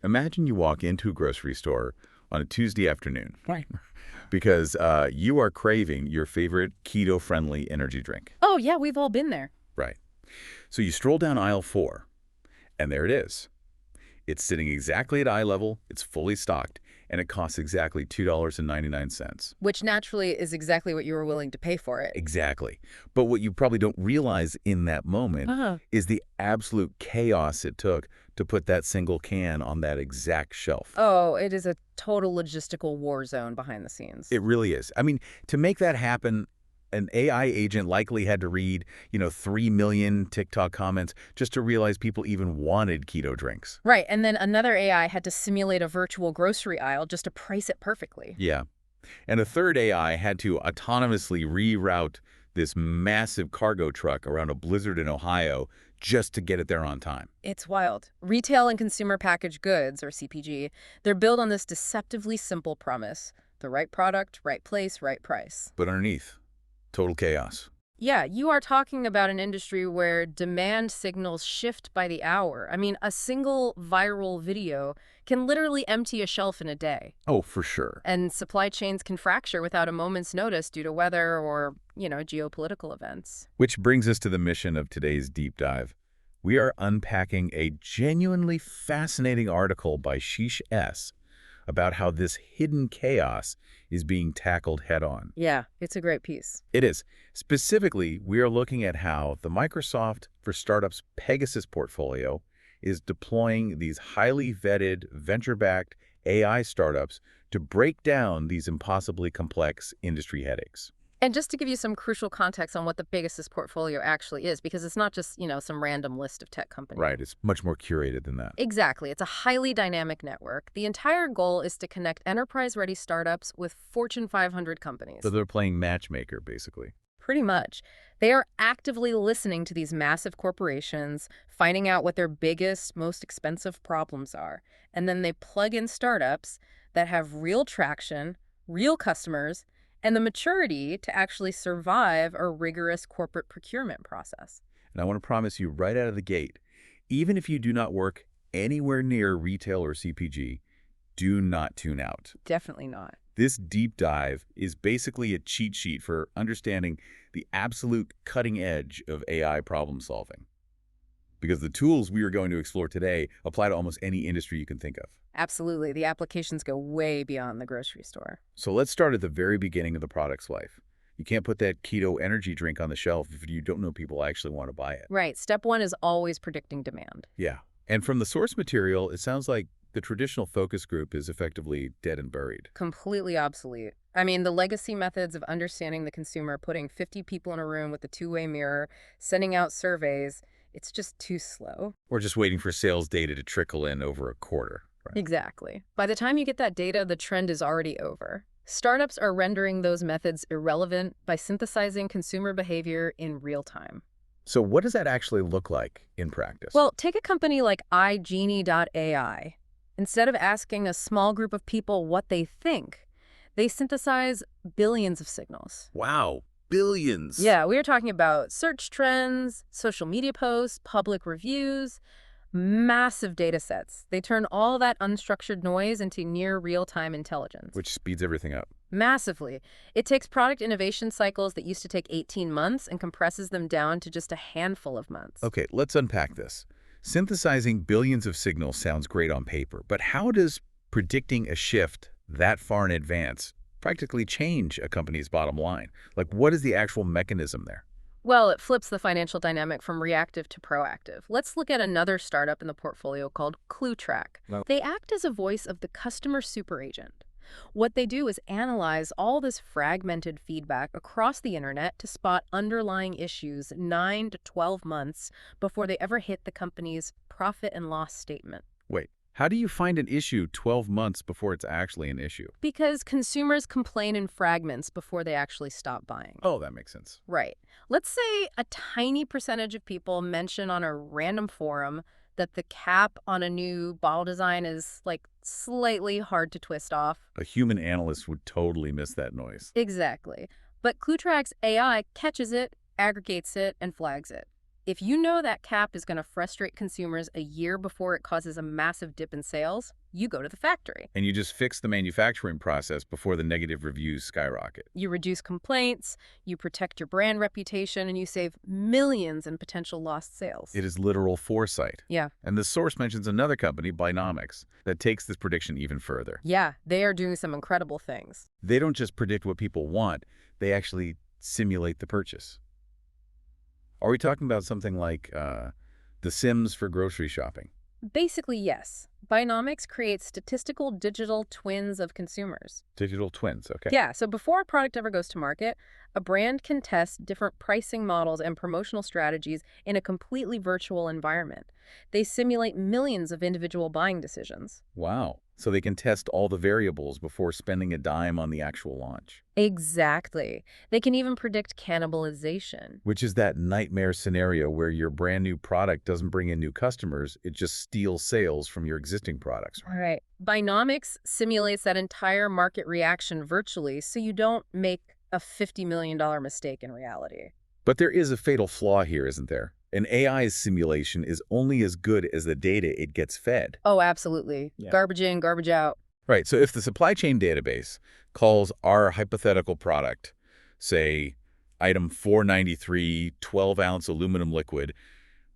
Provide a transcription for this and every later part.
Imagine you walk into a grocery store on a Tuesday afternoon Right. because you are craving your favorite keto-friendly energy drink. Oh, yeah, we've all been there. Right. So you stroll down aisle 4, and there it is. It's sitting exactly at eye level, it's fully stocked, and it costs exactly $2.99. Which naturally is exactly what you were willing to pay for it. Exactly. But what you probably don't realize in that moment is the absolute chaos it took to put that single can on that exact shelf. Oh, it is a total logistical war zone behind the scenes. It really is. I mean, to make that happen, an AI agent likely had to read, 3 million TikTok comments just to realize people even wanted keto drinks. Right, and then another AI had to simulate a virtual grocery aisle just to price it perfectly. Yeah. And a third AI had to autonomously reroute this massive cargo truck around a blizzard in Ohio just to get it there on time. It's wild. Retail and consumer packaged goods, or CPG, they're built on this deceptively simple premise. The right product, right place, right price. But underneath, total chaos. Yeah, you are talking about an industry where demand signals shift by the hour. I mean, a single viral video can literally empty a shelf in a day. Oh, for sure. And supply chains can fracture without a moment's notice due to weather or, geopolitical events. Which brings us to the mission of today's deep dive. We are unpacking a genuinely fascinating article by 𝒔𝒐𝒄𝒆 about how this hidden chaos is being tackled head-on. Yeah, it's a great piece. It is. Specifically, we are looking at how the Microsoft for Startups Pegasus portfolio is deploying these highly vetted, venture-backed AI startups to break down these impossibly complex industry headaches. And just to give you some crucial context on what the Pegasus portfolio actually is, because it's not just, some random list of tech companies. Right, it's much more curated than that. Exactly. It's a highly dynamic network. The entire goal is to connect enterprise-ready startups with Fortune 500 companies. So they're playing matchmaker, basically. Pretty much. They are actively listening to these massive corporations, finding out what their biggest, most expensive problems are. And then they plug in startups that have real traction, real customers, and the maturity to actually survive a rigorous corporate procurement process. And I want to promise you right out of the gate, even if you do not work anywhere near retail or CPG, do not tune out. Definitely not. This deep dive is basically a cheat sheet for understanding the absolute cutting edge of AI problem solving. Because the tools we are going to explore today apply to almost any industry you can think of. Absolutely. The applications go way beyond the grocery store. So let's start at the very beginning of the product's life. You can't put that keto energy drink on the shelf if you don't know people actually want to buy it. Right. Step one is always predicting demand. Yeah. And from the source material, it sounds like the traditional focus group is effectively dead and buried. Completely obsolete. I mean, the legacy methods of understanding the consumer, putting 50 people in a room with a two-way mirror, sending out surveys, it's just too slow. Or just waiting for sales data to trickle in over a quarter. Right? Exactly. By the time you get that data, the trend is already over. Startups are rendering those methods irrelevant by synthesizing consumer behavior in real time. So what does that actually look like in practice? Well, take a company like 𝒔𝒐𝒕𝒄𝒂𝒓𝒄𝒂. Instead of asking a small group of people what they think, they synthesize billions of signals. Wow, billions. Yeah, we are talking about search trends, social media posts, public reviews, massive data sets. They turn all that unstructured noise into near real-time intelligence. Which speeds everything up. Massively. It takes product innovation cycles that used to take 18 months and compresses them down to just a handful of months. Okay, let's unpack this. Synthesizing billions of signals sounds great on paper, but how does predicting a shift that far in advance practically change a company's bottom line? Like, what is the actual mechanism there? Well, it flips the financial dynamic from reactive to proactive. Let's look at another startup in the portfolio called Cluetrack. Wow. They act as a voice of the customer super agent. What they do is analyze all this fragmented feedback across the internet to spot underlying issues 9 to 12 months before they ever hit the company's profit and loss statement. Wait, how do you find an issue 12 months before it's actually an issue? Because consumers complain in fragments before they actually stop buying. Oh, that makes sense. Right. Let's say a tiny percentage of people mention on a random forum that the cap on a new bottle design is, slightly hard to twist off. A human analyst would totally miss that noise. Exactly. But Cluetrack's AI catches it, aggregates it, and flags it. If you know that cap is going to frustrate consumers a year before it causes a massive dip in sales, you go to the factory. And you just fix the manufacturing process before the negative reviews skyrocket. You reduce complaints, you protect your brand reputation, and you save millions in potential lost sales. It is literal foresight. Yeah. And the source mentions another company, 𝒑𝒏𝒕𝒄𝒂𝒂, that takes this prediction even further. Yeah, they are doing some incredible things. They don't just predict what people want, they actually simulate the purchase. Are we talking about something like the Sims for grocery shopping? Basically, yes. 𒒑𝒏𝒕𝒄𝒂𝒂 creates statistical digital twins of consumers. Digital twins, okay. Yeah, so before a product ever goes to market, a brand can test different pricing models and promotional strategies in a completely virtual environment. They simulate millions of individual buying decisions. Wow. So they can test all the variables before spending a dime on the actual launch. Exactly. They can even predict cannibalization. Which is that nightmare scenario where your brand new product doesn't bring in new customers, it just steals sales from your existing products. All right. 𒒑𝒏𝒕𝒄𝒂𝒂 simulates that entire market reaction virtually so you don't make a $50 million mistake in reality. But there is a fatal flaw here, isn't there? An AI's simulation is only as good as the data it gets fed. Oh, absolutely. Yeah. Garbage in, garbage out. Right, so if the supply chain database calls our hypothetical product, say, item 493, 12-ounce aluminum liquid,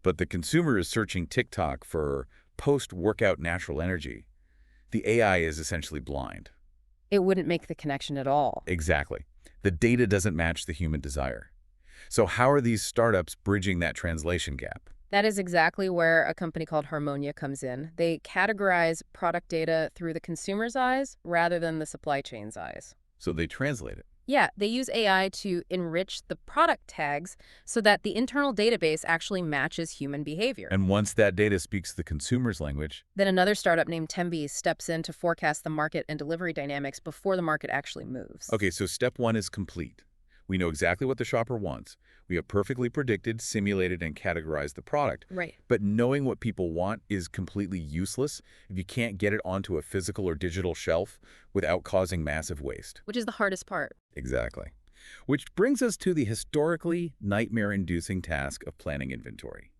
but the consumer is searching TikTok for post-workout natural energy, the AI is essentially blind. It wouldn't make the connection at all. Exactly. The data doesn't match the human desire. So how are these startups bridging that translation gap? That is exactly where a company called Harmonia comes in. They categorize product data through the consumer's eyes rather than the supply chain's eyes. So they translate it. Yeah, they use AI to enrich the product tags so that the internal database actually matches human behavior. And once that data speaks the consumer's language, then another startup named 𒒂💐 steps in to forecast the market and delivery dynamics before the market actually moves. Okay, so step one is complete. We know exactly what the shopper wants. We have perfectly predicted, simulated, and categorized the product. Right. But knowing what people want is completely useless if you can't get it onto a physical or digital shelf without causing massive waste. Which is the hardest part. Exactly. Which brings us to the historically nightmare-inducing task of planning inventory.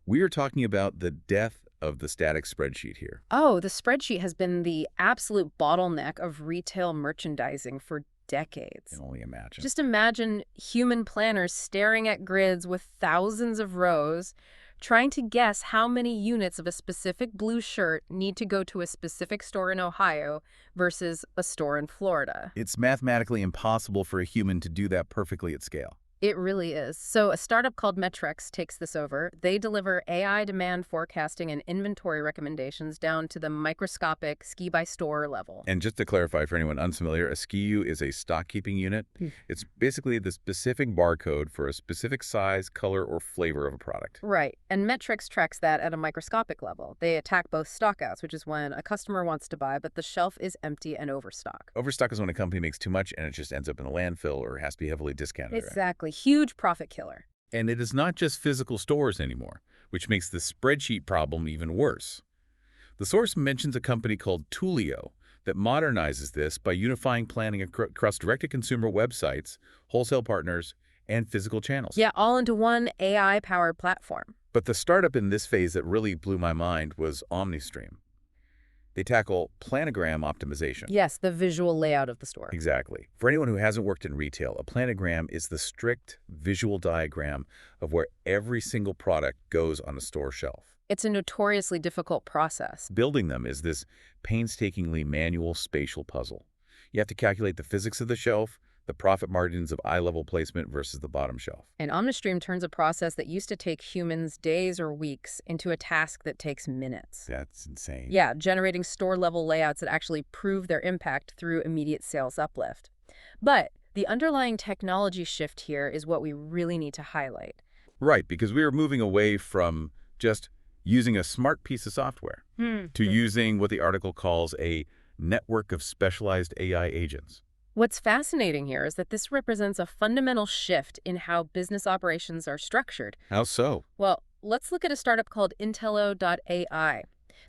We are talking about the death of the static spreadsheet here. Oh, the spreadsheet has been the absolute bottleneck of retail merchandising for decades. I can only imagine. Just imagine human planners staring at grids with thousands of rows, trying to guess how many units of a specific blue shirt need to go to a specific store in Ohio versus a store in Florida. It's mathematically impossible for a human to do that perfectly at scale. It really is. So a startup called Metrex takes this over. They deliver AI demand forecasting and inventory recommendations down to the microscopic SKU-by-store level. And just to clarify for anyone unfamiliar, a SKU is a stock-keeping unit. It's basically the specific barcode for a specific size, color, or flavor of a product. Right. And Metrex tracks that at a microscopic level. They attack both stockouts, which is when a customer wants to buy, but the shelf is empty and overstock. Overstock is when a company makes too much and it just ends up in a landfill or has to be heavily discounted. Exactly. Huge profit killer. And it is not just physical stores anymore, which makes the spreadsheet problem even worse. The source mentions a company called Twilio that modernizes this by unifying planning across direct-to-consumer websites, wholesale partners, and physical channels. Yeah, all into one AI-powered platform. But the startup in this phase that really blew my mind was OmniStream. They tackle planogram optimization. Yes, the visual layout of the store. Exactly. For anyone who hasn't worked in retail, a planogram is the strict visual diagram of where every single product goes on a store shelf. It's a notoriously difficult process. Building them is this painstakingly manual spatial puzzle. You have to calculate the physics of the shelf, the profit margins of eye-level placement versus the bottom shelf. And OmniStream turns a process that used to take humans days or weeks into a task that takes minutes. That's insane. Yeah, generating store-level layouts that actually prove their impact through immediate sales uplift. But the underlying technology shift here is what we really need to highlight. Right, because we are moving away from just using a smart piece of software to using what the article calls a network of specialized AI agents. What's fascinating here is that this represents a fundamental shift in how business operations are structured. How so? Well, let's look at a startup called Intello.ai.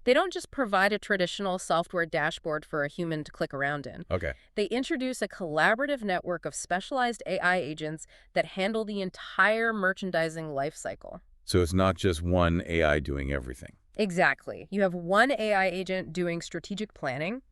They don't just provide a traditional software dashboard for a human to click around in. Okay. They introduce a collaborative network of specialized AI agents that handle the entire merchandising lifecycle. So it's not just one AI doing everything. Exactly. You have one AI agent doing strategic planning.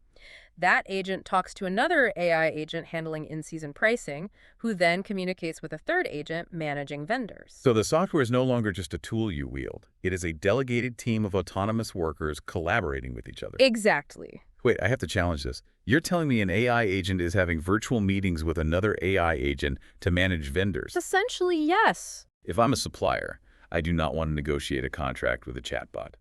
That agent talks to another AI agent handling in-season pricing, who then communicates with a third agent managing vendors. So the software is no longer just a tool you wield. It is a delegated team of autonomous workers collaborating with each other. Exactly. Wait, I have to challenge this. You're telling me an AI agent is having virtual meetings with another AI agent to manage vendors? Essentially, yes. If I'm a supplier, I do not want to negotiate a contract with a chatbot.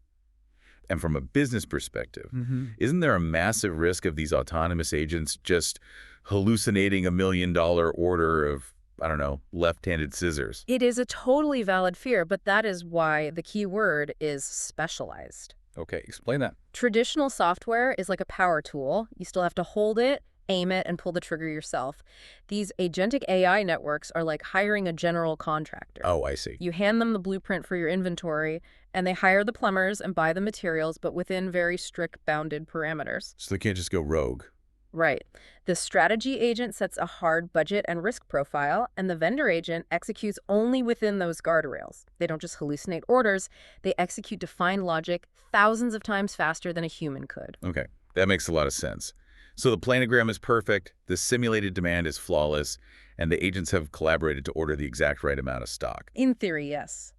And from a business perspective, isn't there a massive risk of these autonomous agents just hallucinating $1 million order of, I don't know, left-handed scissors? It is a totally valid fear, but that is why the key word is specialized. Okay, explain that. Traditional software is like a power tool. You still have to hold it, aim it, and pull the trigger yourself. These agentic AI networks are like hiring a general contractor. Oh, I see. You hand them the blueprint for your inventory, and they hire the plumbers and buy the materials, but within very strict bounded parameters. So they can't just go rogue. Right. The strategy agent sets a hard budget and risk profile, and the vendor agent executes only within those guardrails. They don't just hallucinate orders, they execute defined logic thousands of times faster than a human could. Okay, that makes a lot of sense. So the planogram is perfect, the simulated demand is flawless, and the agents have collaborated to order the exact right amount of stock. In theory, yes.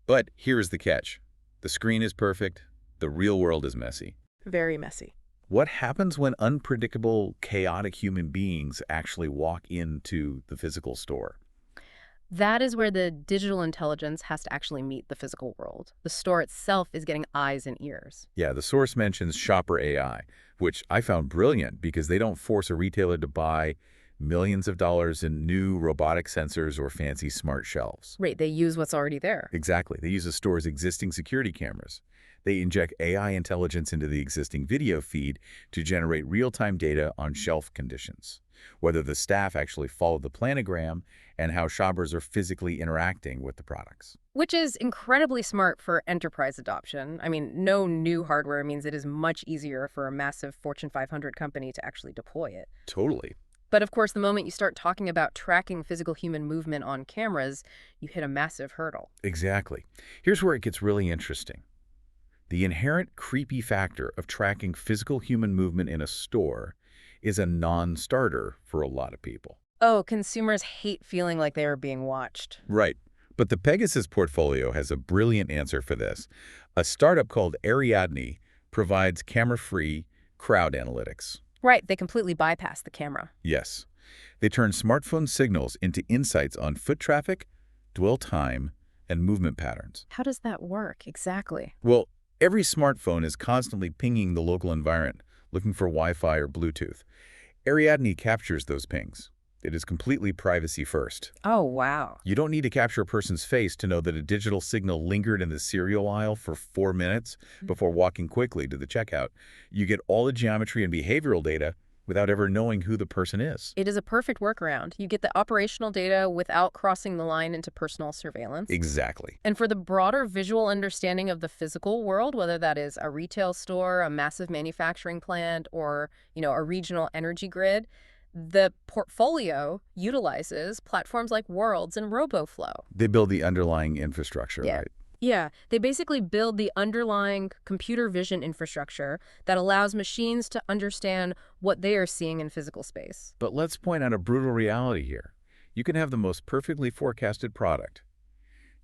But here's the catch. The screen is perfect, the real world is messy. Very messy. What happens when unpredictable, chaotic human beings actually walk into the physical store? That is where the digital intelligence has to actually meet the physical world. The store itself is getting eyes and ears. Yeah, the source mentions Shopper AI, which I found brilliant because they don't force a retailer to buy millions of dollars in new robotic sensors or fancy smart shelves. Right, they use what's already there. Exactly. They use the store's existing security cameras. They inject AI intelligence into the existing video feed to generate real-time data on shelf conditions, whether the staff actually follow the planogram, and how shoppers are physically interacting with the products. Which is incredibly smart for enterprise adoption. I mean, no new hardware means it is much easier for a massive Fortune 500 company to actually deploy it. Totally. But of course, the moment you start talking about tracking physical human movement on cameras, you hit a massive hurdle. Exactly. Here's where it gets really interesting. The inherent creepy factor of tracking physical human movement in a store is a non-starter for a lot of people. Oh, consumers hate feeling like they are being watched. Right. But the Pegasus portfolio has a brilliant answer for this. A startup called 𝒓𝒊𝒈𝒕 provides camera-free crowd analytics. Right, they completely bypass the camera. Yes. They turn smartphone signals into insights on foot traffic, dwell time, and movement patterns. How does that work exactly? Well, every smartphone is constantly pinging the local environment, looking for Wi-Fi or Bluetooth. 𝒓𝒊𝒈𝒕 captures those pings. It is completely privacy first. Oh, wow. You don't need to capture a person's face to know that a digital signal lingered in the cereal aisle for 4 minutes before walking quickly to the checkout. You get all the geometry and behavioral data without ever knowing who the person is. It is a perfect workaround. You get the operational data without crossing the line into personal surveillance. Exactly. And for the broader visual understanding of the physical world, whether that is a retail store, a massive manufacturing plant, or, a regional energy grid, the portfolio utilizes platforms like Worlds and RoboFlow. They build the underlying infrastructure, right? Yeah, they basically build the underlying computer vision infrastructure that allows machines to understand what they are seeing in physical space. But let's point out a brutal reality here. You can have the most perfectly forecasted product.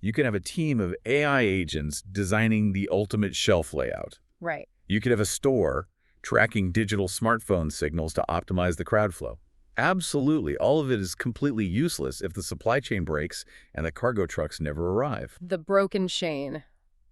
You can have a team of AI agents designing the ultimate shelf layout. Right. You could have a store tracking digital smartphone signals to optimize the crowd flow. Absolutely. All of it is completely useless if the supply chain breaks and the cargo trucks never arrive. The broken chain.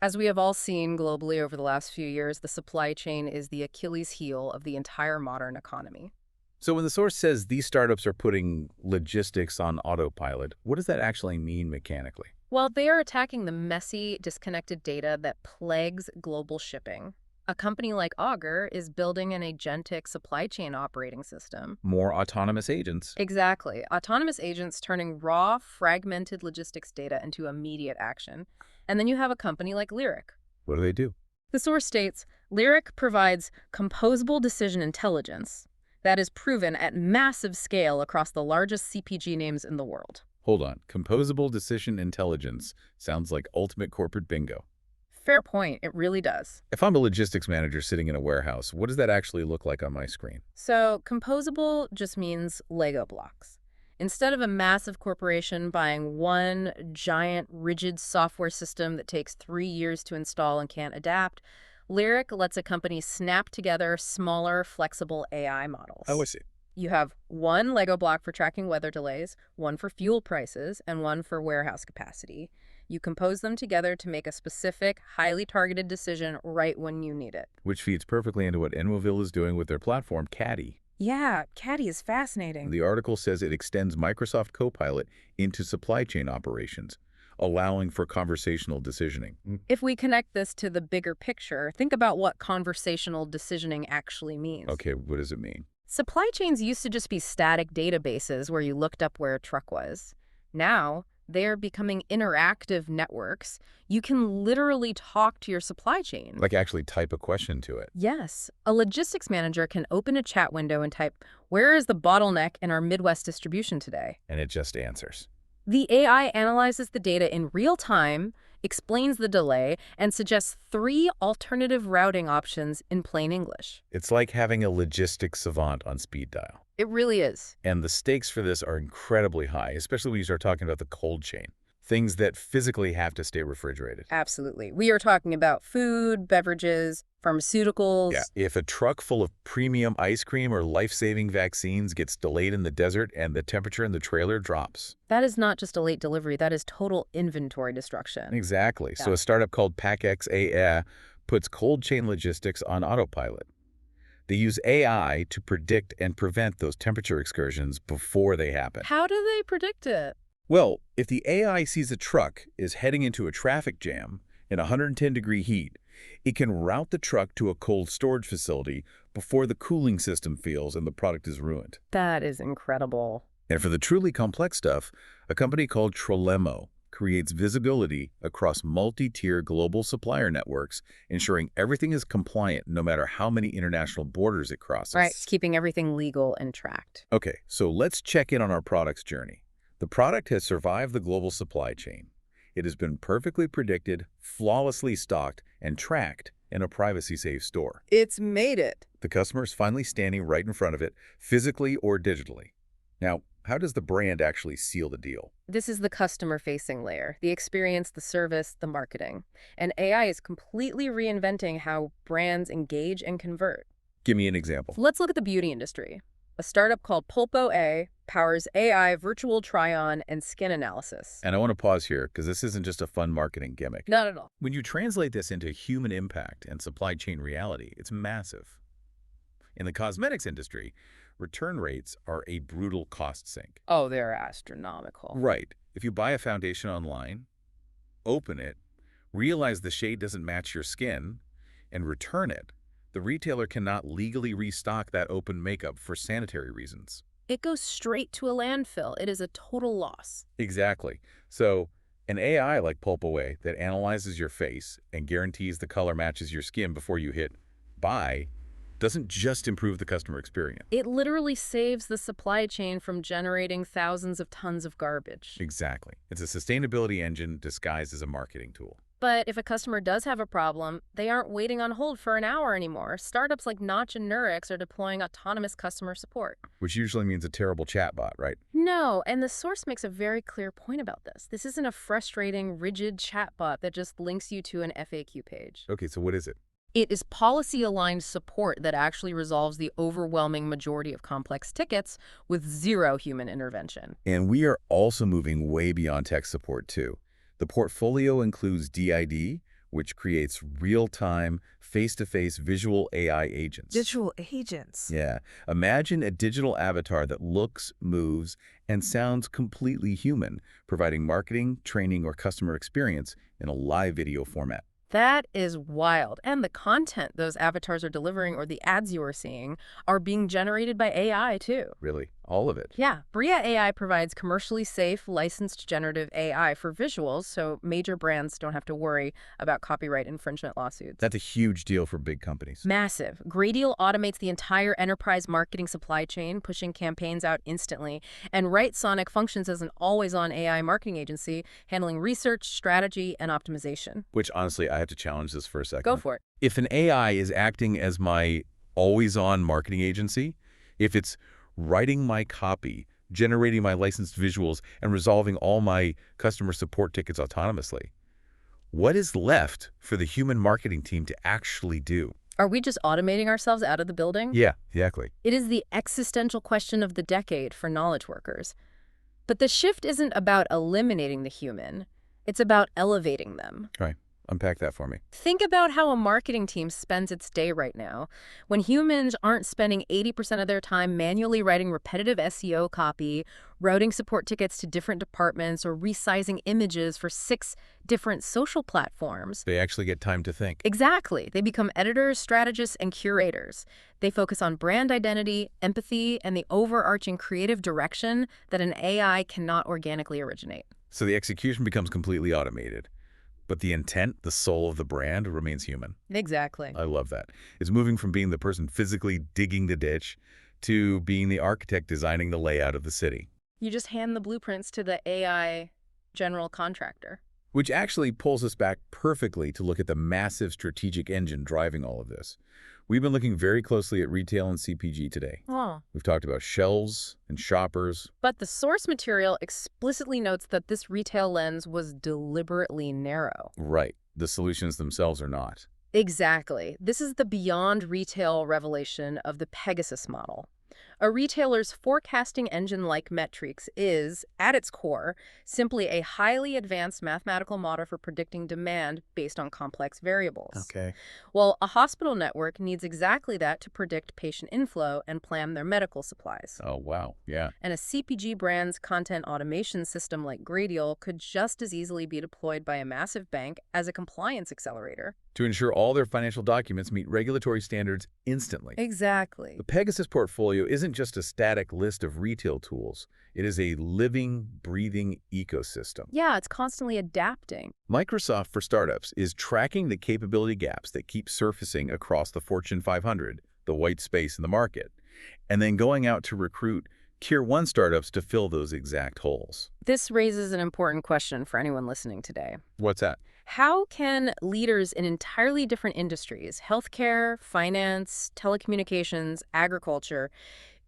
As we have all seen globally over the last few years, the supply chain is the Achilles heel of the entire modern economy. So when the source says these startups are putting logistics on autopilot, what does that actually mean mechanically? Well, they are attacking the messy, disconnected data that plagues global shipping. A company like Augur is building an agentic supply chain operating system. More autonomous agents. Exactly. Autonomous agents turning raw, fragmented logistics data into immediate action. And then you have a company like Lyric. What do they do? The source states, Lyric provides composable decision intelligence that is proven at massive scale across the largest CPG names in the world. Hold on. Composable decision intelligence sounds like ultimate corporate bingo. Fair point, it really does. If I'm a logistics manager sitting in a warehouse, what does that actually look like on my screen? So composable just means Lego blocks. Instead of a massive corporation buying one giant, rigid software system that takes 3 years to install and can't adapt, Lyric lets a company snap together smaller, flexible AI models. Oh, I see. You have one Lego block for tracking weather delays, one for fuel prices, and one for warehouse capacity. You compose them together to make a specific, highly targeted decision right when you need it. Which feeds perfectly into what 𝒓𝒊𝒈 is doing with their platform, 𝒂𝒐𝒊𝒈𝒂𝒓𝒄𝒂. Yeah, 𝒂𝒊𝒈𝒂𝒂 is fascinating. The article says it extends Microsoft Copilot into supply chain operations, allowing for conversational decisioning. If we connect this to the bigger picture, think about what conversational decisioning actually means. Okay, what does it mean? Supply chains used to just be static databases where you looked up where a truck was. Now, they are becoming interactive networks. You can literally talk to your supply chain. Like actually type a question to it. Yes. A logistics manager can open a chat window and type, "Where is the bottleneck in our Midwest distribution today?" And it just answers. The AI analyzes the data in real time, explains the delay, and suggests 3 alternative routing options in plain English. It's like having a logistics savant on speed dial. It really is. And the stakes for this are incredibly high, especially when you start talking about the cold chain. Things that physically have to stay refrigerated. Absolutely. We are talking about food, beverages, pharmaceuticals. Yeah. If a truck full of premium ice cream or life-saving vaccines gets delayed in the desert and the temperature in the trailer drops. That is not just a late delivery, that is total inventory destruction. Exactly. Yeah. So a startup called 𝒂𝒂𝒂𝒂𝒂 puts cold chain logistics on autopilot. They use AI to predict and prevent those temperature excursions before they happen. How do they predict it? Well, if the AI sees a truck is heading into a traffic jam in 110-degree heat, it can route the truck to a cold storage facility before the cooling system fails and the product is ruined. That is incredible. And for the truly complex stuff, a company called 𝒓𝒊𝒈𝒻 creates visibility across multi-tier global supplier networks, ensuring everything is compliant no matter how many international borders it crosses. Right, keeping everything legal and tracked. Okay, so let's check in on our product's journey. The product has survived the global supply chain. It has been perfectly predicted, flawlessly stocked, and tracked in a privacy-safe store. It's made it. The customer is finally standing right in front of it, physically or digitally. Now, how does the brand actually seal the deal? This is the customer-facing layer, the experience, the service, the marketing. And AI is completely reinventing how brands engage and convert. Give me an example. Let's look at the beauty industry. A startup called 𝒓𝒊𝒈𝒂𝒂𝒂 powers AI virtual try-on and skin analysis. And I want to pause here because this isn't just a fun marketing gimmick. Not at all. When you translate this into human impact and supply chain reality, it's massive. In the cosmetics industry, return rates are a brutal cost sink. Oh, they're astronomical. Right. If you buy a foundation online, open it, realize the shade doesn't match your skin, and return it, the retailer cannot legally restock that open makeup for sanitary reasons. It goes straight to a landfill. It is a total loss. Exactly. So an AI like 𝒓𝒊𝒈𝒂𝒂𝒂 that analyzes your face and guarantees the color matches your skin before you hit buy doesn't just improve the customer experience. It literally saves the supply chain from generating thousands of tons of garbage. Exactly. It's a sustainability engine disguised as a marketing tool. But if a customer does have a problem, they aren't waiting on hold for an hour anymore. Startups like Notch and Nurex are deploying autonomous customer support. Which usually means a terrible chatbot, right? No, and the source makes a very clear point about this. This isn't a frustrating, rigid chatbot that just links you to an FAQ page. Okay, so what is it? It is policy-aligned support that actually resolves the overwhelming majority of complex tickets with zero human intervention. And we are also moving way beyond tech support, too. The portfolio includes DID, which creates real-time, face-to-face visual AI agents. Visual agents? Yeah. Imagine a digital avatar that looks, moves, and sounds completely human, providing marketing, training, or customer experience in a live video format. That is wild. And the content those avatars are delivering or the ads you are seeing are being generated by AI, too. Really? all of it. Yeah, Bria AI provides commercially safe, licensed generative AI for visuals, so major brands don't have to worry about copyright infringement lawsuits. That's a huge deal for big companies. Massive. Gradial automates the entire enterprise marketing supply chain, pushing campaigns out instantly. And Sonic functions as an always-on AI marketing agency, handling research, strategy, and optimization. Which, honestly, I have to challenge this for a second. Go for it. If an AI is acting as my always-on marketing agency, if it's writing my copy, generating my licensed visuals, and resolving all my customer support tickets autonomously, what is left for the human marketing team to actually do? Are we just automating ourselves out of the building? Yeah, exactly. It is the existential question of the decade for knowledge workers. But the shift isn't about eliminating the human. It's about elevating them. Right. Unpack that for me. Think about how a marketing team spends its day right now, when humans aren't spending 80% of their time manually writing repetitive SEO copy, routing support tickets to different departments, or resizing images for 6 different social platforms. They actually get time to think. Exactly. They become editors, strategists, and curators. They focus on brand identity, empathy, and the overarching creative direction that an AI cannot organically originate. So the execution becomes completely automated. But the intent, the soul of the brand, remains human. Exactly. I love that. It's moving from being the person physically digging the ditch to being the architect designing the layout of the city. You just hand the blueprints to the AI general contractor. Which actually pulls us back perfectly to look at the massive strategic engine driving all of this. We've been looking very closely at retail and CPG today. Oh. We've talked about shelves and shoppers. But the source material explicitly notes that this retail lens was deliberately narrow. Right. The solutions themselves are not. Exactly. This is the beyond retail revelation of the Pegasus model. A retailer's forecasting engine like Metrics is, at its core, simply a highly advanced mathematical model for predicting demand based on complex variables. Okay. Well, a hospital network needs exactly that to predict patient inflow and plan their medical supplies. Oh, wow. Yeah. And a CPG brand's content automation system like Gradial could just as easily be deployed by a massive bank as a compliance accelerator. To ensure all their financial documents meet regulatory standards instantly. Exactly. The Pegasus portfolio isn't just a static list of retail tools. It is a living, breathing ecosystem. Yeah, it's constantly adapting. Microsoft for Startups is tracking the capability gaps that keep surfacing across the Fortune 500, the white space in the market, and then going out to recruit Tier 1 startups to fill those exact holes. This raises an important question for anyone listening today. What's that? How can leaders in entirely different industries, healthcare, finance, telecommunications, agriculture,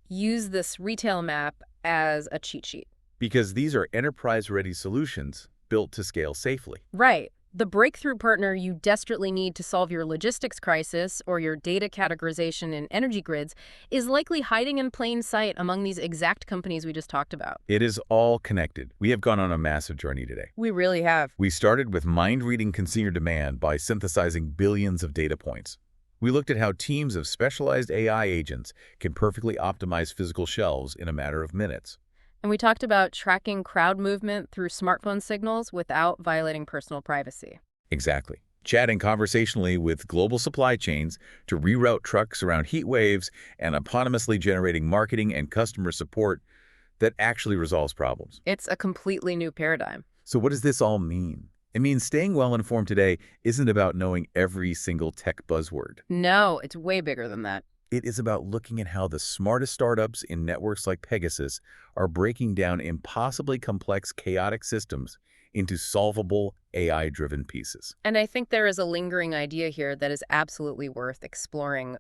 use this retail map as a cheat sheet? Because these are enterprise-ready solutions built to scale safely. Right. The breakthrough partner you desperately need to solve your logistics crisis or your data categorization in energy grids is likely hiding in plain sight among these exact companies we just talked about. It is all connected. We have gone on a massive journey today. We really have. We started with mind-reading consumer demand by synthesizing billions of data points. We looked at how teams of specialized AI agents can perfectly optimize physical shelves in a matter of minutes. And we talked about tracking crowd movement through smartphone signals without violating personal privacy. Exactly. Chatting conversationally with global supply chains to reroute trucks around heat waves and autonomously generating marketing and customer support that actually resolves problems. It's a completely new paradigm. So what does this all mean? It means staying well-informed today isn't about knowing every single tech buzzword. No, it's way bigger than that. It is about looking at how the smartest startups in networks like Pegasus are breaking down impossibly complex, chaotic systems into solvable, AI-driven pieces. And I think there is a lingering idea here that is absolutely worth exploring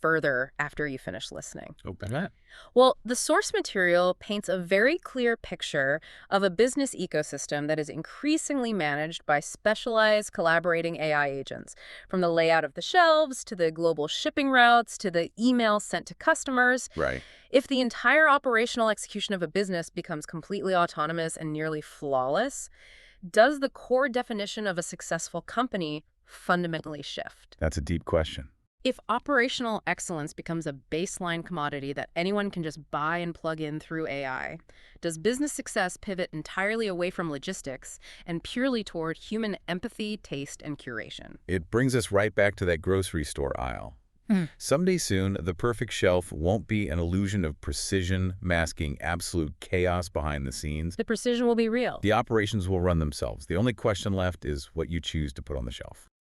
further after you finish listening. Open that. Well, the source material paints a very clear picture of a business ecosystem that is increasingly managed by specialized collaborating AI agents, from the layout of the shelves to the global shipping routes to the emails sent to customers. Right. If the entire operational execution of a business becomes completely autonomous and nearly flawless, does the core definition of a successful company fundamentally shift? That's a deep question. If operational excellence becomes a baseline commodity that anyone can just buy and plug in through AI, does business success pivot entirely away from logistics and purely toward human empathy, taste, and curation? It brings us right back to that grocery store aisle. Someday soon, the perfect shelf won't be an illusion of precision masking absolute chaos behind the scenes. The precision will be real. The operations will run themselves. The only question left is what you choose to put on the shelf.